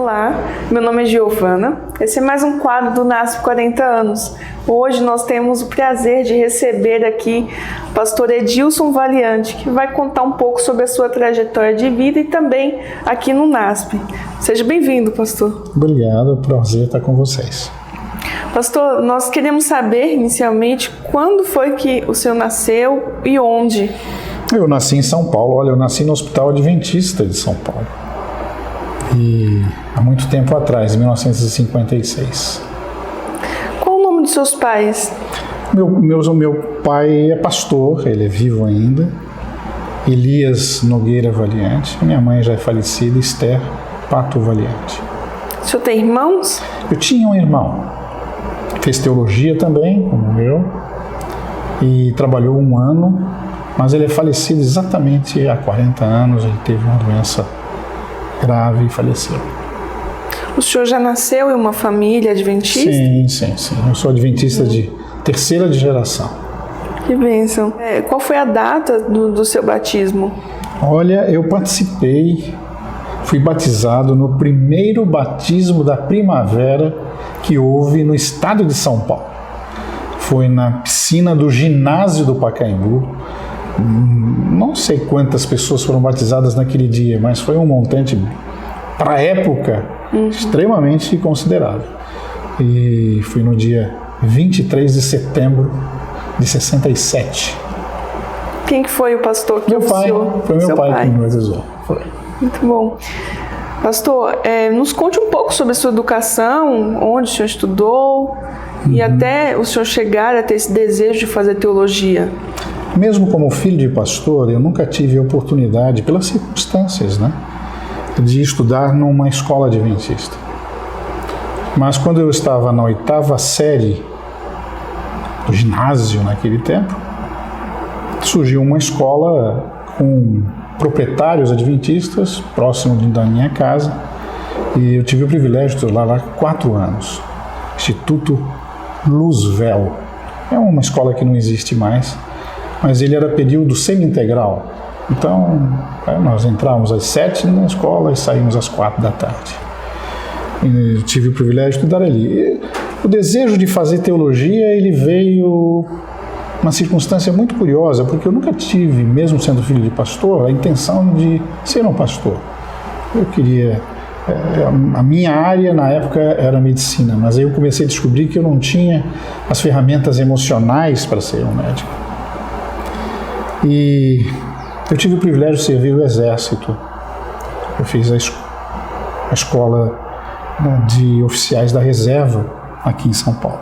Olá, meu nome é Giovana. Esse é mais um quadro do NASP 40 anos. Hoje nós temos o prazer de receber aqui o pastor Edilson Valiante, que vai contar um pouco sobre a sua trajetória de vida e também aqui no NASP. Seja bem-vindo, pastor. Obrigado, é um prazer estar com vocês. Pastor, nós queremos saber inicialmente quando foi que o senhor nasceu e onde? Eu nasci em São Paulo. Olha, eu nasci no Hospital Adventista de São Paulo. E há muito tempo atrás, em 1956. Qual o nome dos seus pais? Meu pai é pastor, ele é vivo ainda. Elias Nogueira Valiante. Minha mãe já é falecida, Esther Pato Valiante. O senhor tem irmãos? Eu tinha um irmão. Fez teologia também, como eu. E trabalhou um ano. Mas ele é falecido exatamente há 40 anos, ele teve uma doença grave e faleceu. O senhor já nasceu em uma família adventista? Sim. Eu sou adventista de terceira geração. Que bênção. Qual foi a data do seu batismo? Olha, eu fui batizado no primeiro batismo da primavera que houve no estado de São Paulo. Foi na piscina do ginásio do Pacaembu. Não sei quantas pessoas foram batizadas naquele dia, mas foi um montante, para a época, extremamente considerável. E fui no dia 23 de setembro de 67. Quem que foi o pastor que oficiou? Foi meu pai que me batizou. Foi. Muito bom. Pastor, nos conte um pouco sobre a sua educação, onde o senhor estudou e até o senhor chegar a ter esse desejo de fazer teologia. Mesmo como filho de pastor, eu nunca tive a oportunidade, pelas circunstâncias, de estudar numa escola adventista. Mas quando eu estava na 8ª série do ginásio naquele tempo, surgiu uma escola com proprietários adventistas próximo da minha casa e eu tive o privilégio de estudar lá 4 anos. Instituto Luzvel. É uma escola que não existe mais. Mas ele era período semi-integral. Então, nós entrávamos às 7 na escola e saímos às 4 da tarde. E tive o privilégio de estudar ali. E o desejo de fazer teologia, ele veio uma circunstância muito curiosa, porque eu nunca tive, mesmo sendo filho de pastor, a intenção de ser um pastor. Eu queria... A minha área na época era medicina, mas aí eu comecei a descobrir que eu não tinha as ferramentas emocionais para ser um médico. E eu tive o privilégio de servir o Exército. Eu fiz a escola de oficiais da reserva aqui em São Paulo.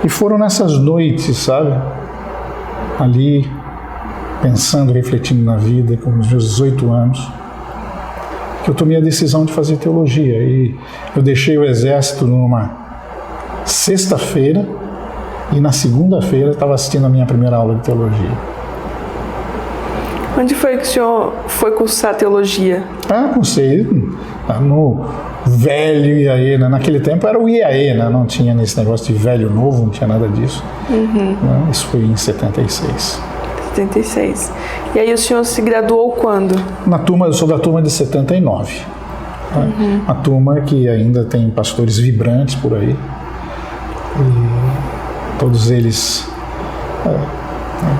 E foram nessas noites, sabe? Ali, pensando, refletindo na vida, com os meus 18 anos, que eu tomei a decisão de fazer teologia. E eu deixei o Exército numa sexta-feira e na segunda-feira estava assistindo a minha primeira aula de teologia. Onde foi que o senhor foi cursar teologia? Cursei no velho IAE. Naquele tempo era o IAE, não tinha nesse negócio de velho novo, não tinha nada disso. Isso foi em 76. 76. E aí o senhor se graduou quando? Eu sou da turma de 79. Uma turma que ainda tem pastores vibrantes por aí. E todos eles...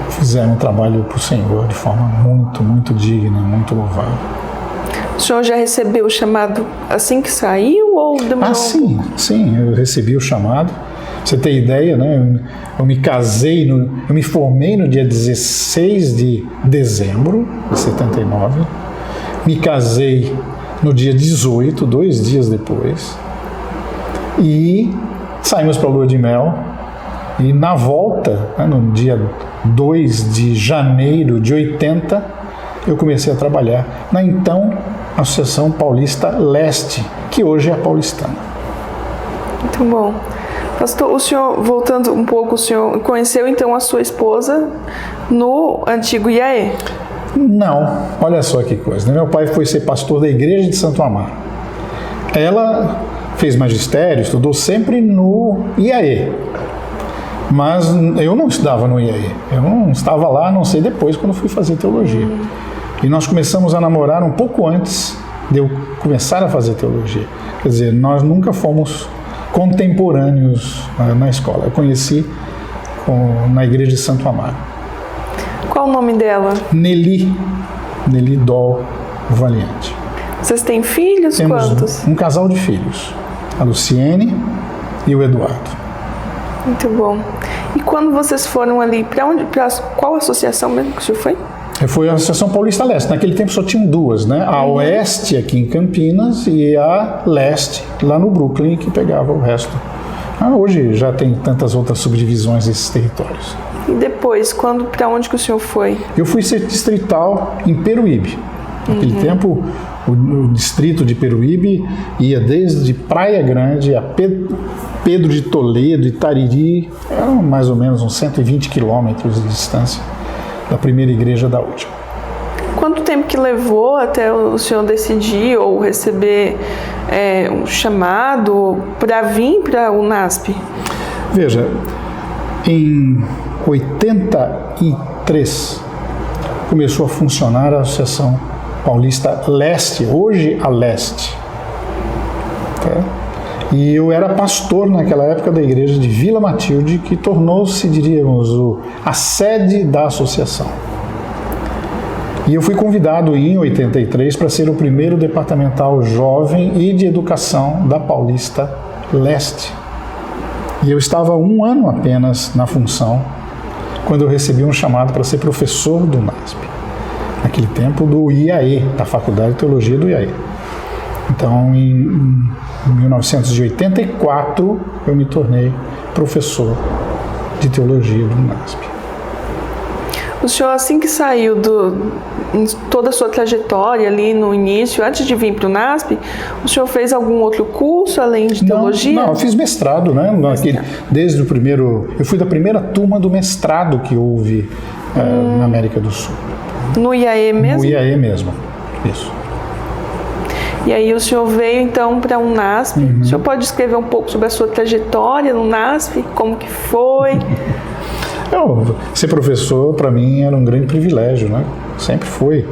fizeram um trabalho para o Senhor de forma muito, muito digna, muito louvável. O senhor já recebeu o chamado assim que saiu ou demorou? Sim, eu recebi o chamado. Pra você ter ideia, eu me casei, eu me formei no dia 16 de dezembro de 79, me casei no dia 18, 2 dias depois, e saímos para a lua de mel. E na volta, no dia 2 de janeiro de 80, eu comecei a trabalhar na então Associação Paulista Leste, que hoje é a Paulistana. Muito bom. Pastor, o senhor, voltando um pouco, o senhor conheceu então a sua esposa no antigo IAE? Não, olha só que coisa. Meu pai foi ser pastor da igreja de Santo Amaro. Ela fez magistério, estudou sempre no IAE. Mas eu não estudava no IAE, eu não estava lá, não sei depois, quando fui fazer teologia. E nós começamos a namorar um pouco antes de eu começar a fazer teologia. Quer dizer, nós nunca fomos contemporâneos na escola. Eu conheci na igreja de Santo Amaro. Qual o nome dela? Nelly Doll Valiante. Vocês têm filhos? Temos Quantos? um casal de filhos, a Luciene e o Eduardo. Muito bom. E quando vocês foram ali, para qual associação mesmo que o senhor foi? Foi a Associação Paulista Leste. Naquele tempo só tinham duas, né? A Oeste aqui em Campinas e a Leste lá no Brooklyn, que pegava o resto. Hoje já tem tantas outras subdivisões desses territórios. E depois, para onde que o senhor foi? Eu fui ser distrital em Peruíbe. Naquele tempo, o distrito de Peruíbe ia desde Praia Grande a Pedro de Toledo, Itariri, eram mais ou menos uns 120 quilômetros de distância da primeira igreja da última. Quanto tempo que levou até o senhor decidir ou receber um chamado para vir para o UNASP? Veja, em 83 começou a funcionar a Associação Paulista Leste, hoje a Leste. Tá? E eu era pastor naquela época da igreja de Vila Matilde, que tornou-se, diríamos, a sede da associação. E eu fui convidado em 83 para ser o primeiro departamental jovem e de educação da Paulista Leste. E eu estava 1 ano apenas na função, quando eu recebi um chamado para ser professor do UNASP. Naquele tempo do IAE, da Faculdade de Teologia do IAE. Então, em 1984, eu me tornei professor de teologia do UNASP. O senhor, assim que saiu em toda a sua trajetória ali no início, antes de vir para o UNASP, o senhor fez algum outro curso além de teologia? Não, eu fiz mestrado, né? Desde o primeiro, eu fui da primeira turma do mestrado que houve na América do Sul. No IAE mesmo? No IAE mesmo, isso. E aí o senhor veio então para o UNASP. O senhor pode descrever um pouco sobre a sua trajetória no UNASP, como que foi? Ser professor para mim era um grande privilégio, né? Sempre foi.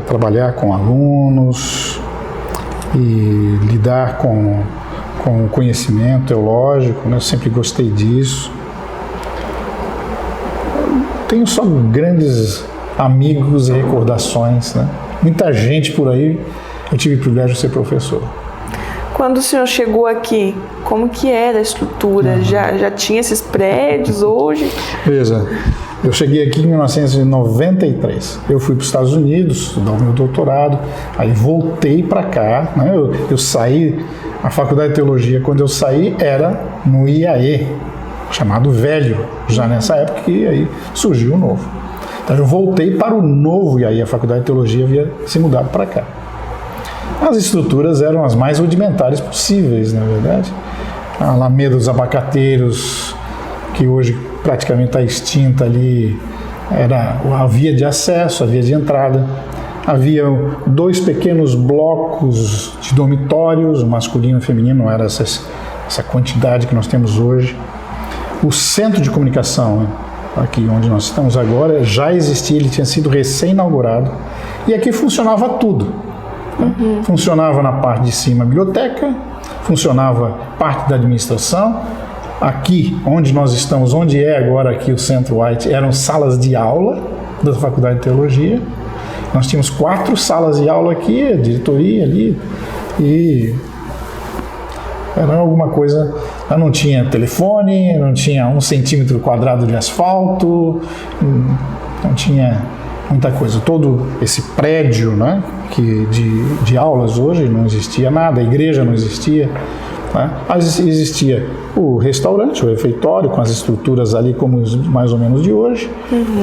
Trabalhar com alunos e lidar com o conhecimento teológico, né? Eu sempre gostei disso. Tenho só grandes amigos e recordações, né? Muita gente por aí, eu tive o privilégio de ser professor. Quando o senhor chegou aqui, como que era a estrutura? Já tinha esses prédios hoje? Veja, eu cheguei aqui em 1993. Eu fui para os Estados Unidos estudar o meu doutorado, aí voltei para cá, né? Eu saí, a Faculdade de Teologia, quando eu saí, era no IAE, chamado Velho, já nessa época, e aí surgiu o novo. Então eu voltei para o novo IAE, a Faculdade de Teologia havia se mudado para cá. As estruturas eram as mais rudimentares possíveis, na verdade. A Alameda dos Abacateiros, que hoje praticamente está extinta ali, era a via de acesso, a via de entrada. Havia 2 pequenos blocos de dormitórios, o masculino e o feminino, não era essa quantidade que nós temos hoje. O centro de comunicação, aqui onde nós estamos agora, já existia, ele tinha sido recém-inaugurado, e aqui funcionava tudo. Funcionava na parte de cima a biblioteca, funcionava parte da administração. Aqui, onde nós estamos, onde é agora aqui o Centro White, eram salas de aula da Faculdade de Teologia. Nós tínhamos 4 salas de aula aqui, a diretoria ali, e era alguma coisa. Não tinha telefone, não tinha 1 centímetro quadrado de asfalto, não tinha muita coisa. Todo esse prédio, né, de aulas hoje não existia nada, a igreja não existia. Né? Existia o restaurante, o refeitório, com as estruturas ali como mais ou menos de hoje,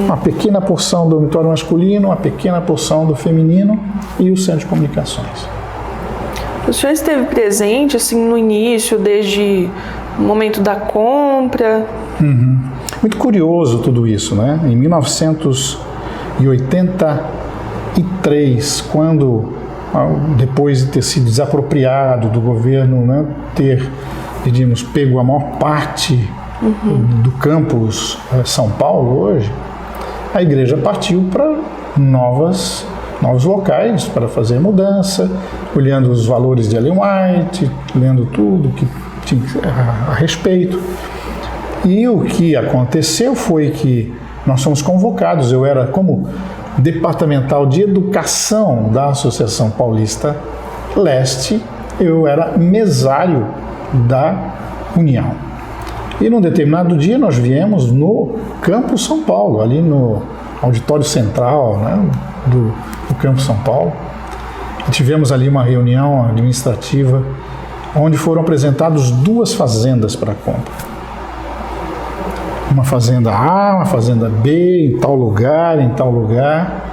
uma pequena porção do dormitório masculino, uma pequena porção do feminino e o centro de comunicações. O senhor esteve presente assim no início, desde o momento da compra? Muito curioso tudo isso, né? Em 1983, quando, depois de ter sido desapropriado do governo, né, ter, diríamos, pego a maior parte do campus São Paulo hoje, a igreja partiu para novas novos locais para fazer mudança, olhando os valores de Ellen White, lendo tudo que tinha a respeito. E o que aconteceu foi que nós fomos convocados, eu era como departamental de educação da Associação Paulista Leste, eu era mesário da União. E num determinado dia nós viemos no Campus São Paulo, ali no auditório central, né, do Campus São Paulo. E tivemos ali uma reunião administrativa onde foram apresentadas 2 fazendas para compra. Uma fazenda A, uma fazenda B, em tal lugar, em tal lugar.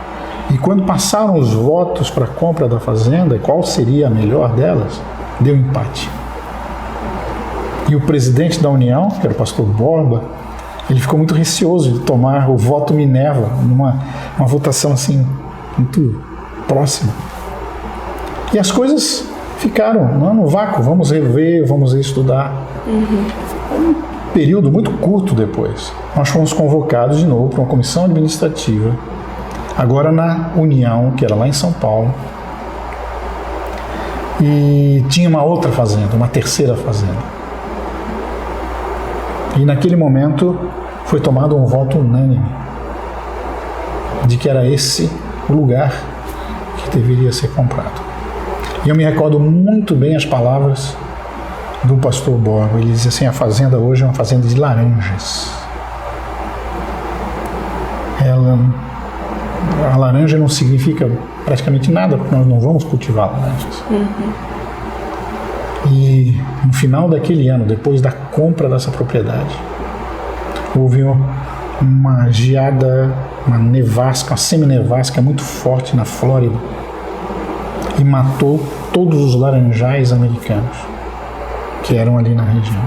E quando passaram os votos para a compra da fazenda, qual seria a melhor delas, deu empate. E o presidente da União, que era o pastor Borba, ele ficou muito receoso de tomar o voto Minerva numa votação assim, muito próxima. E as coisas ficaram no vácuo, vamos rever, vamos estudar. Um período muito curto depois, nós fomos convocados de novo para uma comissão administrativa, agora na União, que era lá em São Paulo, e tinha uma outra fazenda, uma terceira fazenda. E naquele momento foi tomado um voto unânime de que era esse o lugar que deveria ser comprado. E eu me recordo muito bem as palavras do pastor Borba. Ele dizia assim: a fazenda hoje é uma fazenda de laranjas. A laranja não significa praticamente nada, porque nós não vamos cultivar laranjas. E no final daquele ano, depois da compra dessa propriedade, houve uma geada, uma nevasca, uma semi-nevasca muito forte na Flórida e matou todos os laranjais americanos que eram ali na região.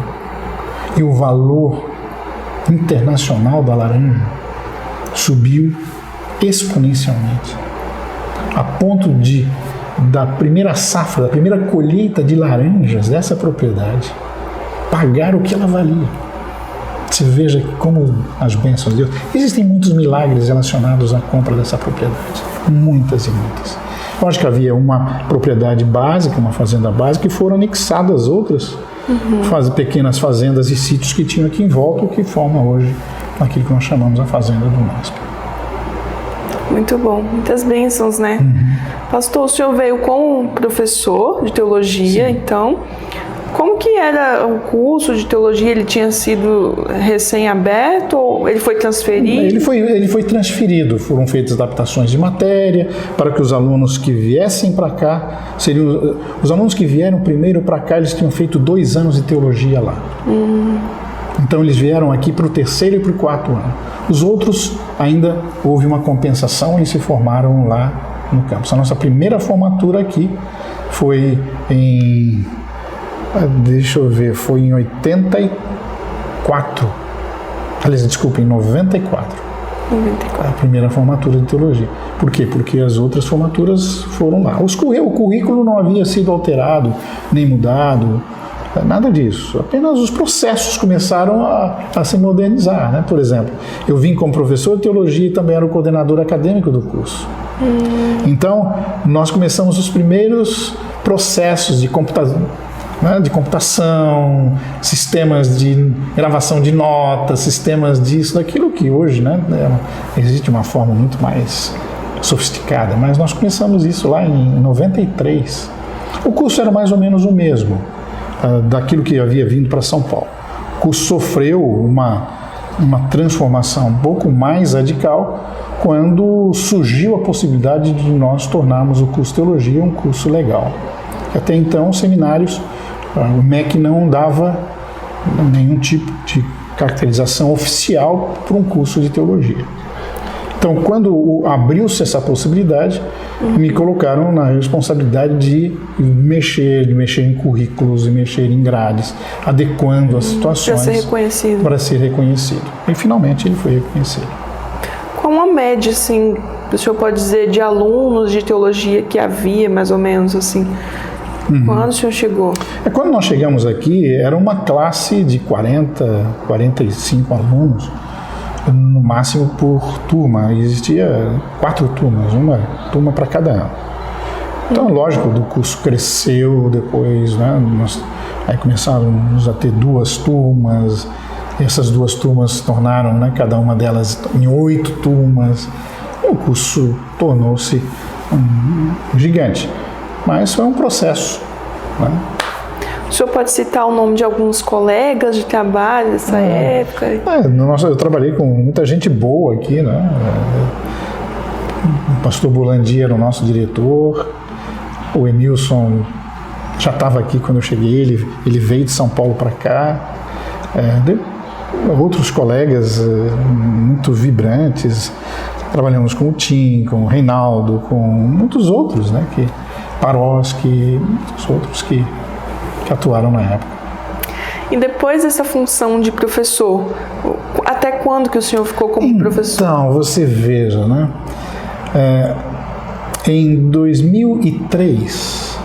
E o valor internacional da laranja subiu exponencialmente, a ponto de, da primeira safra, da primeira colheita de laranjas dessa propriedade, pagar o que ela valia. Você veja como as bênçãos de Deus. Existem muitos milagres relacionados à compra dessa propriedade. Muitas e muitas. Eu acho que havia uma propriedade básica, uma fazenda básica, e foram anexadas outras pequenas fazendas e sítios que tinham aqui em volta, o que forma hoje aquilo que nós chamamos a fazenda do NASP. Muito bom, muitas bênçãos, né? Pastor, o senhor veio como professor de teologia, sim. Então, como que era o curso de teologia? Ele tinha sido recém-aberto ou ele foi transferido? Ele foi transferido, foram feitas adaptações de matéria para que os alunos que viessem para cá, os alunos que vieram primeiro para cá, eles tinham feito 2 anos de teologia lá. Então eles vieram aqui para o 3º e para o 4º ano. Os outros ainda houve uma compensação e se formaram lá no campus. A nossa primeira formatura aqui foi em... Deixa eu ver, foi em 84. Aliás, desculpa, em 94. A primeira formatura de teologia. Por quê? Porque as outras formaturas foram lá. O currículo não havia sido alterado, nem mudado, nada disso. Apenas os processos começaram a se modernizar, né? Por exemplo, eu vim como professor de teologia e também era o coordenador acadêmico do curso. Então, nós começamos os primeiros processos de computação, sistemas de gravação de notas, sistemas disso, daquilo que hoje, né, existe uma forma muito mais sofisticada, mas nós começamos isso lá em 93. O curso era mais ou menos o mesmo, daquilo que havia vindo para São Paulo. O curso sofreu uma transformação um pouco mais radical quando surgiu a possibilidade de nós tornarmos o curso de teologia um curso legal. Até então, os seminários, o MEC não dava nenhum tipo de caracterização oficial para um curso de teologia. Então, quando abriu-se essa possibilidade, me colocaram na responsabilidade de mexer em currículos, de mexer em grades, adequando as situações para ser reconhecido. E, finalmente, ele foi reconhecido. Qual uma média, assim, o senhor pode dizer, de alunos de teologia que havia, mais ou menos, assim? Quando o senhor chegou? Quando nós chegamos aqui, era uma classe de 40, 45 alunos. no máximo por turma. Existia 4 turmas, uma turma para cada ano. Então, lógico, o curso cresceu depois, né? Aí começamos a ter 2 turmas, e essas 2 turmas se tornaram, né, cada uma delas em 8 turmas. E o curso tornou-se gigante. Mas foi um processo, né? O senhor pode citar o nome de alguns colegas de trabalho dessa época? Eu trabalhei com muita gente boa aqui, né? O pastor Burlandi era o nosso diretor, o Emilson já estava aqui quando eu cheguei, ele veio de São Paulo para cá. Outros colegas muito vibrantes, trabalhamos com o Tim, com o Reinaldo, com muitos outros, né? Paroski, muitos outros que atuaram na época. E depois dessa função de professor, até quando que o senhor ficou como professor? Então, você veja, né? Em 2003,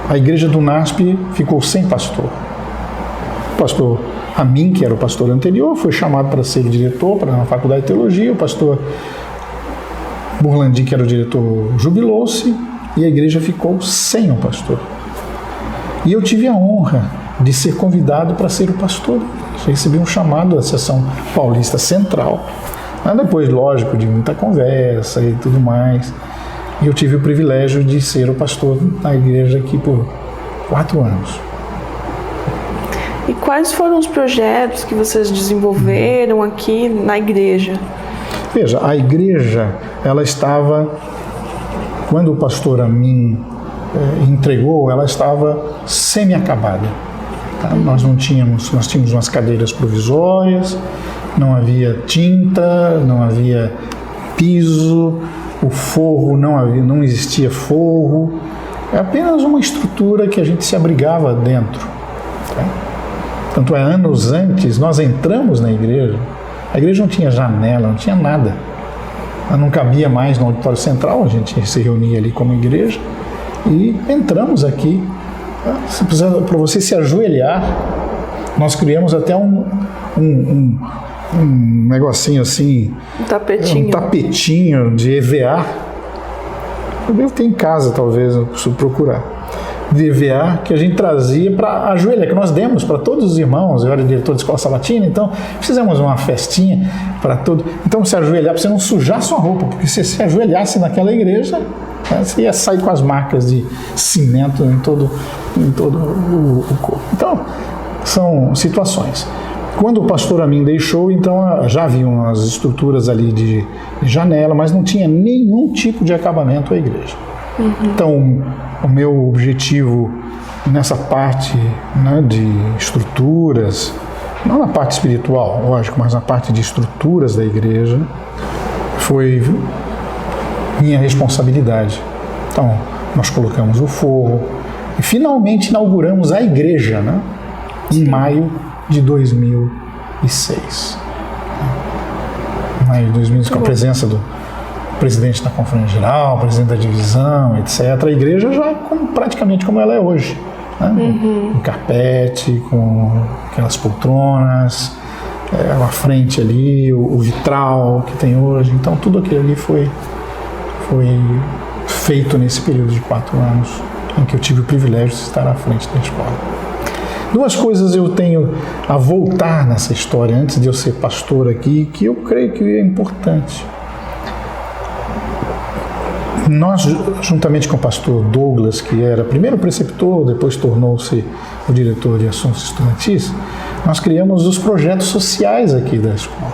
a igreja do NASP ficou sem pastor. O pastor Amin, que era o pastor anterior, foi chamado para ser o diretor na Faculdade de Teologia. O pastor Burlandi, que era o diretor, jubilou-se e a igreja ficou sem o pastor. E eu tive a honra de ser convidado para ser o pastor. Recebi um chamado da Seção Paulista Central. Depois, lógico, de muita conversa e tudo mais. E eu tive o privilégio de ser o pastor da igreja aqui por 4 anos. E quais foram os projetos que vocês desenvolveram aqui na igreja? Veja, a igreja, ela estava, quando o pastor Amin entregou, ela estava semi-acabada. Tá? Nós tínhamos umas cadeiras provisórias, não havia tinta, não havia piso, o forro não existia forro, é apenas uma estrutura que a gente se abrigava dentro. Tá? Tanto é, anos antes, nós entramos na igreja, a igreja não tinha janela, não tinha nada. Ela não cabia mais no auditório central, a gente se reunia ali como igreja e entramos aqui. Para você se ajoelhar, nós criamos até um negocinho assim, um tapetinho de EVA. Eu devo ter em casa, talvez, eu preciso procurar. De EVA que a gente trazia para ajoelhar, que nós demos para todos os irmãos. Eu era diretor de escola sabatina, então fizemos uma festinha para todos. Então, se ajoelhar, para você não sujar sua roupa, porque se você ajoelhasse naquela igreja, você ia sair com as marcas de cimento em todo o corpo. Então, são situações. Quando o pastor Amin deixou, então já haviam as estruturas ali de janela, mas não tinha nenhum tipo de acabamento à igreja. Então, o meu objetivo nessa parte, né, de estruturas, não na parte espiritual, lógico, mas na parte de estruturas da igreja, foi minha responsabilidade. Então, nós colocamos o forro e finalmente inauguramos a igreja, né, em maio de 2006. Em maio de 2006, com a presença do presidente da Conferência Geral, presidente da divisão, etc. A igreja já praticamente como ela é hoje, né? Com carpete, com aquelas poltronas, a frente ali, o vitral que tem hoje. Então tudo aquilo ali foi feito nesse período de 4 anos em que eu tive o privilégio de estar à frente da escola. 2 coisas eu tenho a voltar nessa história antes de eu ser pastor aqui, que eu creio que é importante. Nós, juntamente com o pastor Douglas, que era primeiro preceptor, depois tornou-se o diretor de assuntos estudantis, nós criamos os projetos sociais aqui da escola.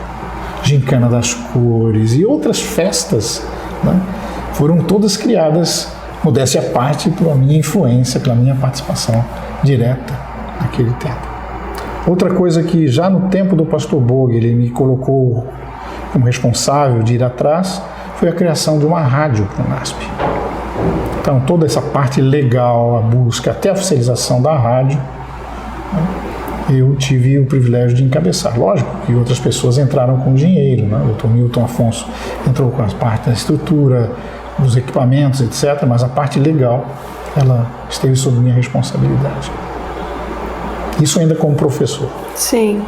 Gincana das Cores e outras festas, né, foram todas criadas, modéstia à parte, pela minha influência, pela minha participação direta naquele tempo. Outra coisa que já no tempo do pastor Bog, ele me colocou como responsável de ir atrás, foi a criação de uma rádio para o NASP. Então, toda essa parte legal, a busca, até a oficialização da rádio, eu tive o privilégio de encabeçar. Lógico que outras pessoas entraram com dinheiro, né? O Dr. Milton Afonso entrou com as partes da estrutura, dos equipamentos, etc., mas a parte legal, ela esteve sob minha responsabilidade. Isso ainda como professor. Sim.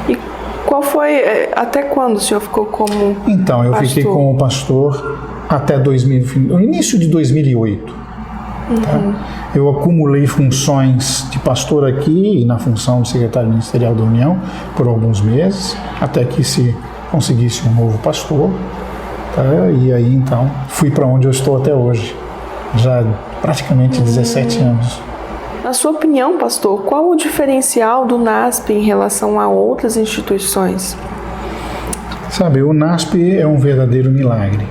E qual foi, até quando o senhor ficou como Então, eu pastor? fiquei como pastor até no início de 2008. Tá? Eu acumulei funções de pastor aqui e na função de secretário ministerial da União por alguns meses, até que se conseguisse um novo pastor. Tá? E aí, então, fui para onde eu estou até hoje, já praticamente 17 anos. Na sua opinião, pastor, qual o diferencial do NASP em relação a outras instituições? Sabe, o NASP é um verdadeiro milagre.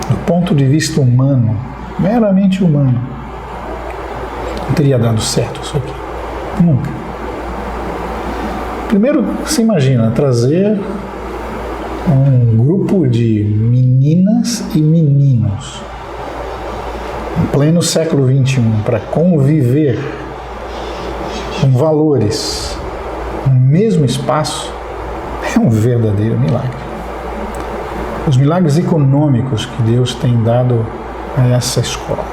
Do ponto de vista humano, meramente humano, não teria dado certo isso aqui. Nunca. Primeiro, você imagina trazer um grupo de meninas e meninos em pleno século XXI para conviver com valores no mesmo espaço é um verdadeiro milagre. Os milagres econômicos que Deus tem dado a essa escola,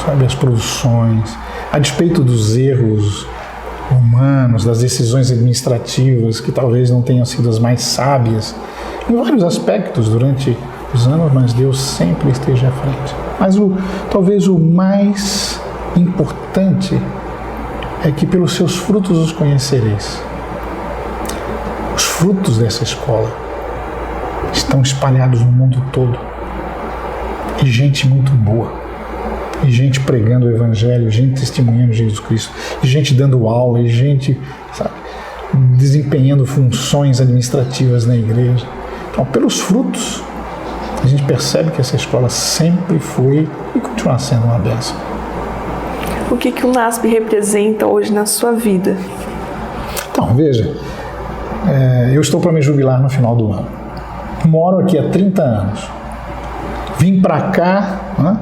sabe, as produções, a despeito dos erros humanos, das decisões administrativas que talvez não tenham sido as mais sábias, em vários aspectos durante os anos, mas Deus sempre esteja à frente. Mas talvez o mais importante é que pelos seus frutos os conhecereis. Os frutos dessa escola estão espalhados no mundo todo. E gente muito boa. E gente pregando o Evangelho, gente testemunhando Jesus Cristo, e gente dando aula, e gente, sabe, desempenhando funções administrativas na igreja. Então, pelos frutos, a gente percebe que essa escola sempre foi e continua sendo uma bênção. O que o NASP representa hoje na sua vida? Então, veja, eu estou para me jubilar no final do ano. Moro aqui há 30 anos. Vim para cá, né?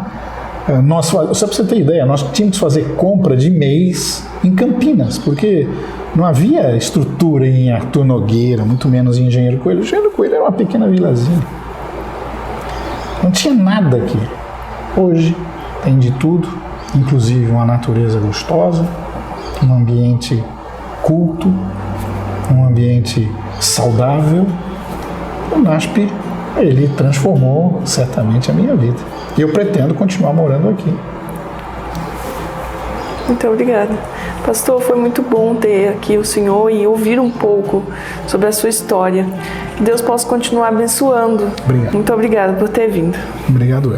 Só para você ter ideia, nós tínhamos que fazer compra de mês em Campinas, porque não havia estrutura em Arthur Nogueira, muito menos em Engenheiro Coelho. Engenheiro Coelho era uma pequena vilazinha. Não tinha nada aqui. Hoje tem de tudo, inclusive uma natureza gostosa, um ambiente culto, um ambiente saudável. O NASP, ele transformou certamente a minha vida. E eu pretendo continuar morando aqui. Muito obrigada. Pastor, foi muito bom ter aqui o senhor e ouvir um pouco sobre a sua história. Que Deus possa continuar abençoando. Obrigado. Muito obrigada por ter vindo. Obrigado,